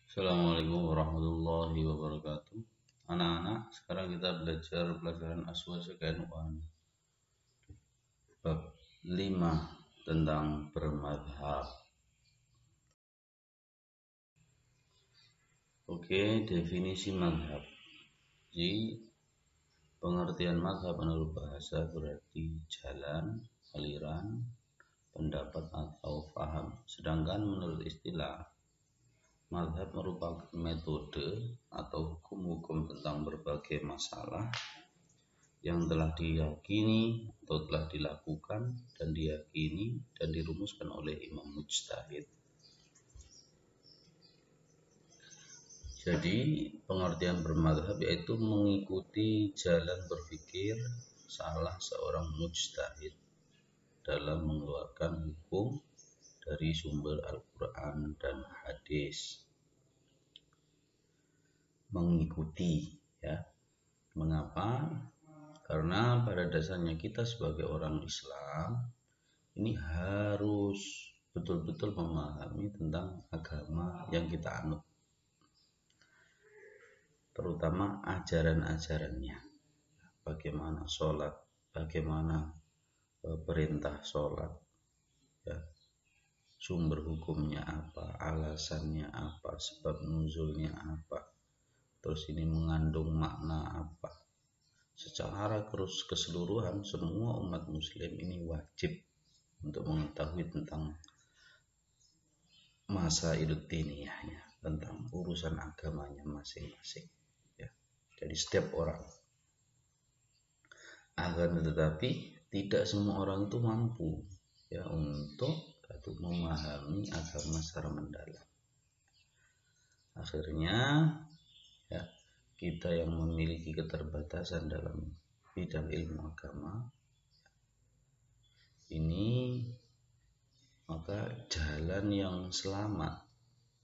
Assalamualaikum warahmatullahi wabarakatuh. Anak-anak, sekarang kita belajar pelajaran aswasya KN1 bab 5 tentang bermadhab. Oke, definisi madhab. Jadi, pengertian madhab menurut bahasa berarti jalan, aliran, pendapat atau faham. Sedangkan menurut istilah, madhab merupakan metode atau hukum-hukum tentang berbagai masalah yang telah diyakini atau telah dilakukan dan diyakini dan dirumuskan oleh imam mujtahid. Jadi pengertian bermadhab yaitu mengikuti jalan berpikir salah seorang mujtahid dalam mengeluarkan hukum dari sumber Al-Quran dan hadis. Mengikuti, ya. Mengapa? Karena pada dasarnya kita sebagai orang Islam ini harus betul-betul memahami tentang agama yang kita anut, terutama ajaran-ajarannya. Bagaimana sholat, bagaimana perintah sholat, ya, sumber hukumnya apa, alasannya apa, sebab nuzulnya apa, terus ini mengandung makna apa. Secara keseluruhan semua umat muslim ini wajib untuk mengetahui tentang masa diniyahnya, tentang urusan agamanya masing-masing, ya. Jadi setiap orang. Akan tetapi tidak semua orang itu mampu, ya, untuk memahami agama secara mendalam. Akhirnya, ya, kita yang memiliki keterbatasan dalam bidang ilmu agama ini, maka jalan yang selamat,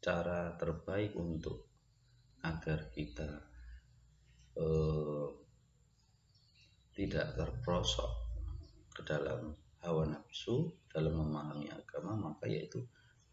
cara terbaik untuk agar kita tidak terperosok ke dalam hawa nafsu dalam memahami agama, maka yaitu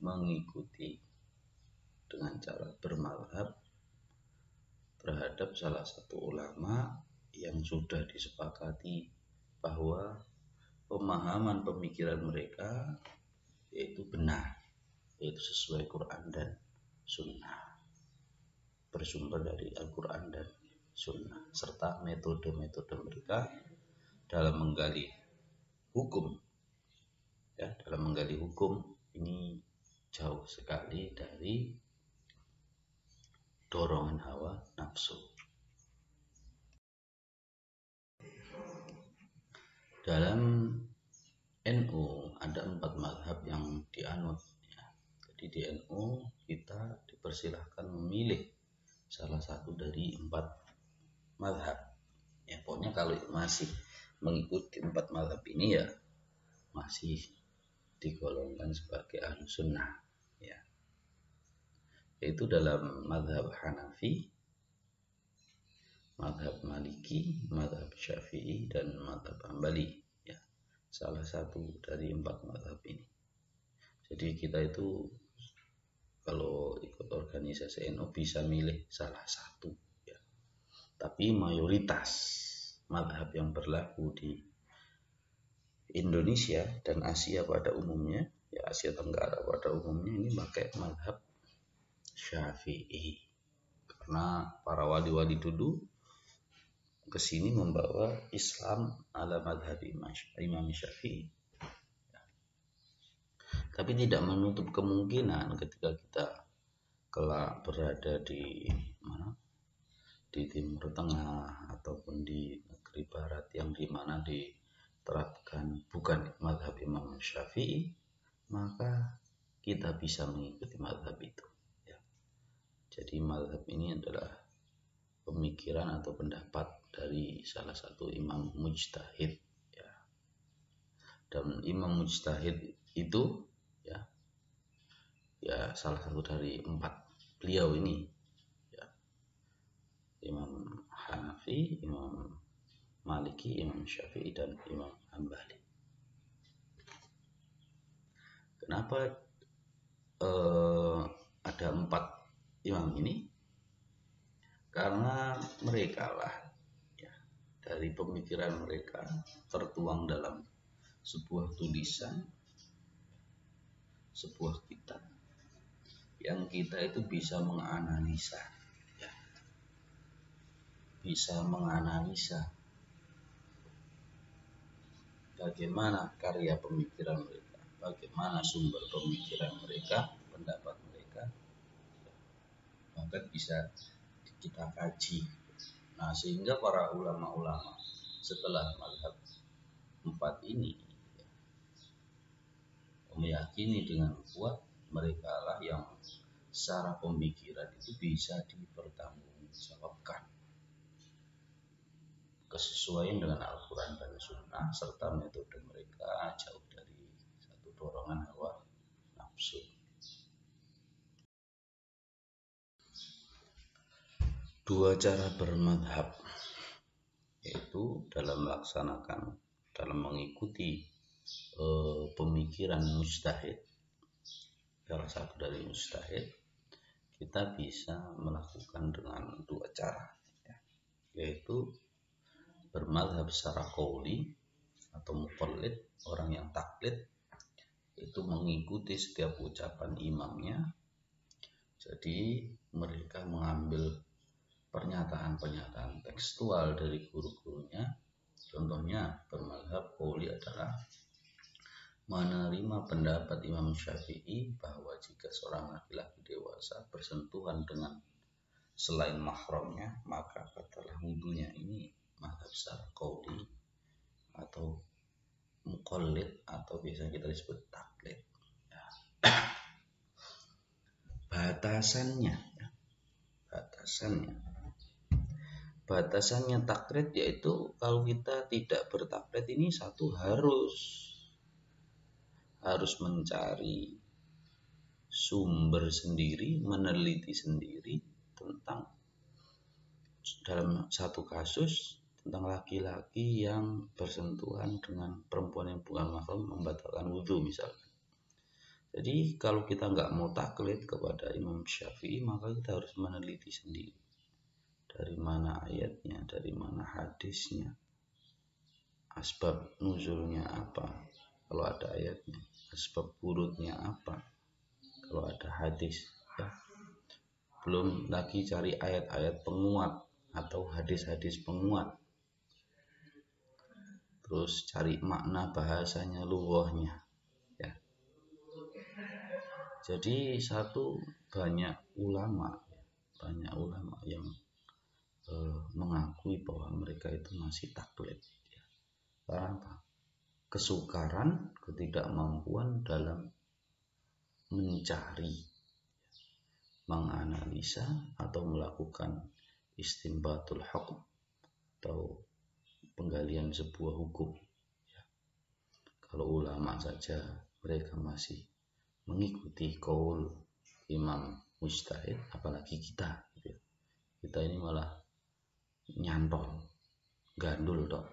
mengikuti dengan cara bermadhab terhadap salah satu ulama yang sudah disepakati bahwa pemahaman pemikiran mereka yaitu benar, yaitu sesuai Quran dan Sunnah, bersumber dari Al-Quran dan Sunnah, serta metode-metode mereka dalam menggali hukum, ya, dalam menggali hukum ini jauh sekali dari dorongan hawa nafsu. Dalam NU ada 4 mazhab yang dianut, ya. Jadi di NU kita dipersilahkan memilih salah satu dari 4 mazhab, ya. Pokoknya kalau masih mengikuti 4 mazhab ini, ya masih digolongkan sebagai ahlu sunnah, ya. Yaitu dalam mazhab Hanafi, mazhab Maliki, mazhab Syafi'i, dan mazhab Hambali, ya. Salah satu dari 4 mazhab ini. Jadi kita itu kalau ikut organisasi NU bisa milih salah satu, ya. Tapi mayoritas mazhab yang berlaku di Indonesia dan Asia pada umumnya, ya, Asia Tenggara pada umumnya ini pakai mazhab Syafi'i, karena para wali-wali dulu kesini membawa Islam ala madhab Imam Syafi'i. Tapi tidak menutup kemungkinan ketika kita kelak berada di mana, di Timur Tengah ataupun di negeri Barat yang dimana diterapkan bukan madhab Imam Syafi'i, maka kita bisa mengikuti madhab itu, ya. Jadi madhab ini adalah pemikiran atau pendapat dari salah satu imam mujtahid, ya. Dan imam mujtahid itu, ya salah satu dari 4 beliau ini, ya. Imam Hanafi, Imam Maliki, Imam Syafi'i, dan Imam Hambali. Kenapa ada 4 imam ini karena mereka lah ya, dari pemikiran mereka tertuang dalam sebuah tulisan, sebuah kitab yang kita itu bisa menganalisa ya, bisa menganalisa bagaimana karya pemikiran mereka, bagaimana sumber pemikiran mereka, pendapat mereka, maka bisa kita kaji. Nah, sehingga para ulama-ulama setelah mazhab 4 ini meyakini dengan kuat mereka lah yang secara pemikiran itu bisa dipertanggungjawabkan kesesuaian dengan Al-Quran dan Sunnah, serta metode mereka jauh dari satu dorongan hawa nafsu. Dua cara bermadhab, yaitu dalam melaksanakan, dalam mengikuti pemikiran mujtahid, salah satu dari mujtahid, kita bisa melakukan dengan dua cara, ya, yaitu bermadhab secara qauli atau muqallid, orang yang taklid, itu mengikuti setiap ucapan imamnya. Jadi mereka mengambil pernyataan-pernyataan tekstual dari guru-gurunya. Contohnya bermadhab qauli adalah menerima pendapat Imam Syafi'i bahwa jika seorang laki-laki dewasa bersentuhan dengan selain mahramnya, maka batallah wudunya. Ini mazhab secara qauli atau muqallid atau biasa kita disebut taklid. Ya. Batasannya taklid yaitu kalau kita tidak bertaklid ini satu harus mencari sumber sendiri, meneliti sendiri tentang dalam satu kasus tentang laki-laki yang bersentuhan dengan perempuan yang bukan mahram membatalkan wudhu misalnya. Jadi kalau kita nggak mau taklid kepada Imam Syafi'i, maka kita harus meneliti sendiri. Dari mana ayatnya, dari mana hadisnya, asbab nuzulnya apa, kalau ada ayatnya, asbab wurudnya apa, kalau ada hadis. Ya. Belum lagi cari ayat-ayat penguat atau hadis-hadis penguat. Terus cari makna bahasanya, lughahnya. Ya. Jadi banyak ulama yang mengakui bahwa mereka itu masih taklid. Ya. Karena apa? Kesukaran, ketidakmampuan dalam mencari, menganalisa atau melakukan istinbatul hukm atau penggalian sebuah hukum. Ya. Kalau ulama saja mereka masih mengikuti qaul imam mujtahid, apalagi kita gitu. Kita ini malah nyantol, gandul dok.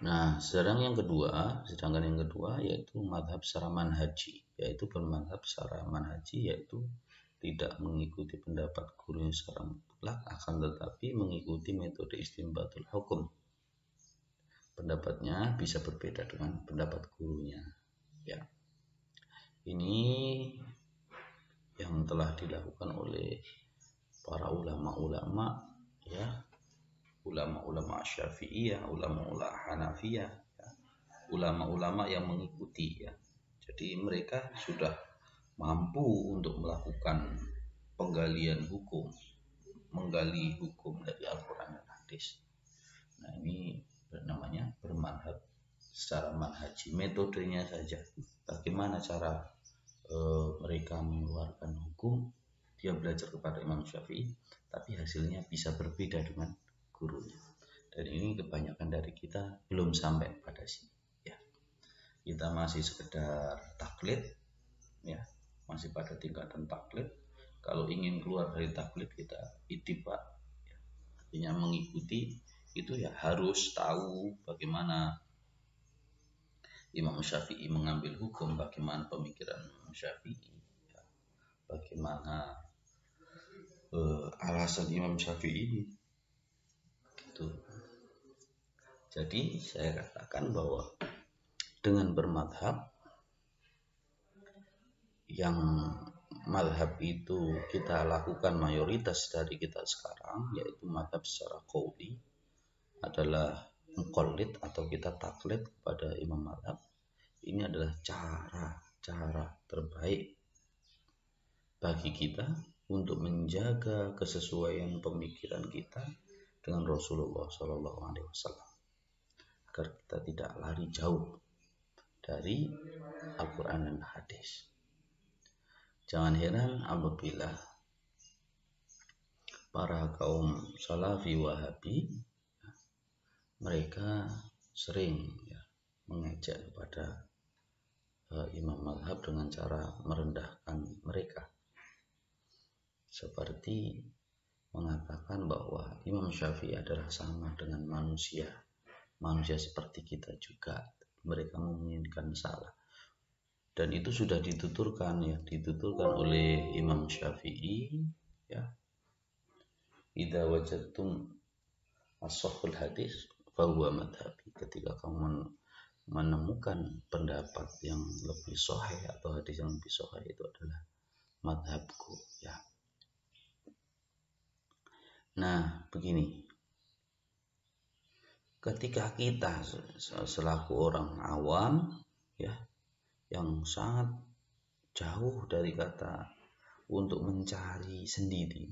Nah, sedangkan yang kedua yaitu madhab secara manhaji, yaitu bermadhab secara manhaji, yaitu tidak mengikuti pendapat gurunya secara mutlak, akan tetapi mengikuti metode istinbatul hukum. Pendapatnya bisa berbeda dengan pendapat gurunya. Ya, ini yang telah dilakukan oleh para ulama-ulama, ya, ulama-ulama Syafi'iyah, ulama-ulama Hanafiyah, ya, ulama-ulama yang mengikuti, ya. Jadi mereka sudah mampu untuk melakukan penggalian hukum, menggali hukum dari Al-Quran dan hadis. Nah, ini namanya bermadhab secara manhaji, metodenya saja. Bagaimana cara mereka mengeluarkan hukum, dia belajar kepada Imam Syafi'i, tapi hasilnya bisa berbeda dengan gurunya. Dan ini kebanyakan dari kita belum sampai pada sini, ya. Kita masih sekedar taklid, ya, masih pada tingkatan taklid. Kalau ingin keluar dari taklid, kita ittiba, ya. Artinya mengikuti itu ya harus tahu bagaimana Imam Syafi'i mengambil hukum, bagaimana pemikiran Imam Syafi'i, ya. bagaimana alasan Imam Syafi'i ini gitu. Jadi saya katakan bahwa dengan bermadhab, yang madhab itu kita lakukan mayoritas dari kita sekarang, yaitu madhab secara qauli, adalah muqallid atau kita taklid kepada imam madhab. Ini adalah cara terbaik bagi kita untuk menjaga kesesuaian pemikiran kita dengan Rasulullah SAW, agar kita tidak lari jauh dari Al-Quran dan hadis. Jangan heran apabila para kaum Salafi Wahabi mereka sering mengejek kepada imam madhab dengan cara merendahkan mereka, seperti mengatakan bahwa Imam Syafi'i adalah sama dengan manusia seperti kita juga, mereka menginginkan salah. Dan itu sudah dituturkan oleh Imam Syafi'i, ya. Idza wajadtum as-sahhul hadis fahuwa madhabi. Ketika kamu menemukan pendapat yang lebih sahih atau hadis yang lebih sahih, itu adalah madhabku, ya. Nah, begini, ketika kita selaku orang awam, ya, yang sangat jauh dari kata untuk mencari sendiri,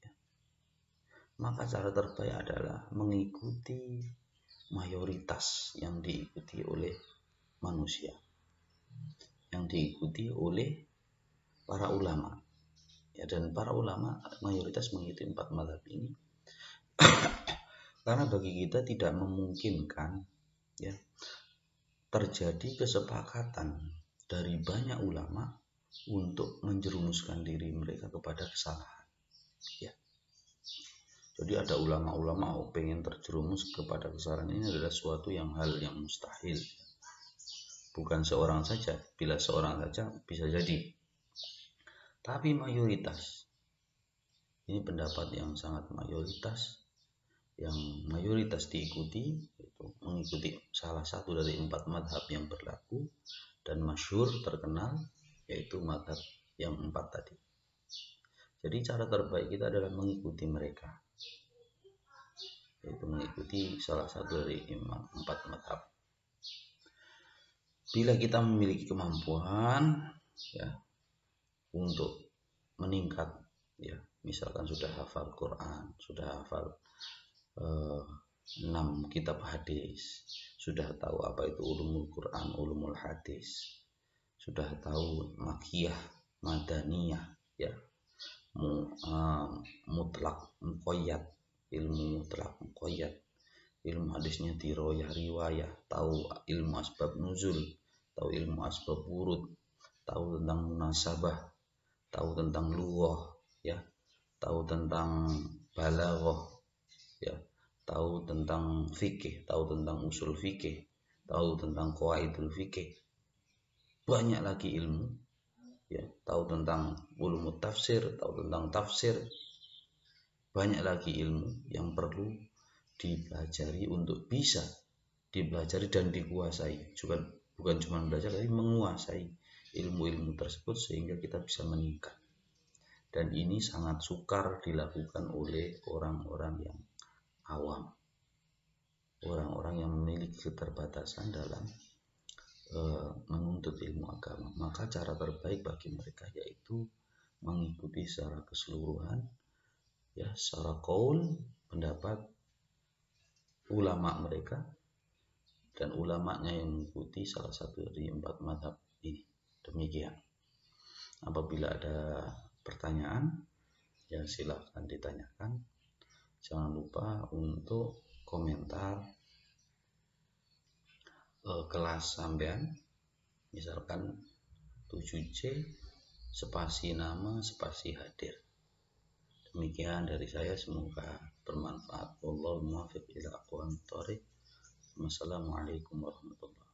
ya, maka cara terbaik adalah mengikuti mayoritas yang diikuti oleh manusia, yang diikuti oleh para ulama, ya. Dan para ulama mayoritas mengikuti 4 mazhab ini karena bagi kita tidak memungkinkan, ya, terjadi kesepakatan dari banyak ulama untuk menjerumuskan diri mereka kepada kesalahan, ya. Jadi ada ulama-ulama pengen terjerumus kepada kesalahan, ini adalah suatu hal yang mustahil. Bukan seorang saja, bila seorang saja bisa jadi, tapi mayoritas, ini pendapat yang sangat mayoritas, yang mayoritas diikuti, itu mengikuti salah satu dari 4 madhab yang berlaku dan masyhur terkenal, yaitu madhab yang 4 tadi. Jadi cara terbaik kita adalah mengikuti mereka, yaitu mengikuti salah satu dari 4 madhab. Bila kita memiliki kemampuan, ya, untuk meningkat, ya, misalkan sudah hafal Quran, sudah hafal 6 kitab hadis, sudah tahu apa itu ulumul Quran, ulumul hadis, sudah tahu makiyah, madaniyah, ya, mutlak, muqayyad, ilmu mutlak, muqayyad, ilmu hadisnya diroyah, riwayah, tahu ilmu asbab nuzul, tahu ilmu asbab wurud, tahu tentang munasabah, tahu tentang lughah, ya, tahu tentang balaghah, ya, tahu tentang fikih, tahu tentang usul fikih, tahu tentang qawaidul fikih. Banyak lagi ilmu, ya, tahu tentang ulumut tafsir, tahu tentang tafsir. Banyak lagi ilmu yang perlu dipelajari untuk bisa dipelajari dan dikuasai. Bukan cuma belajar, tapi menguasai ilmu-ilmu tersebut sehingga kita bisa meningkat. Dan ini sangat sukar dilakukan oleh orang-orang yang awam, orang-orang yang memiliki keterbatasan dalam menuntut ilmu agama. Maka cara terbaik bagi mereka yaitu mengikuti secara keseluruhan, ya, secara qaul, pendapat ulama mereka, dan ulamanya yang mengikuti salah satu dari 4 mazhab ini. Demikian. Apabila ada pertanyaan, ya silahkan ditanyakan. Jangan lupa untuk komentar kelas sampean, misalkan 7C spasi nama spasi hadir. Demikian dari saya, semoga bermanfaat. Wallahul muwaffiq ila aqwamit thoriq. Wassalamualaikum warahmatullahi wabarakatuh.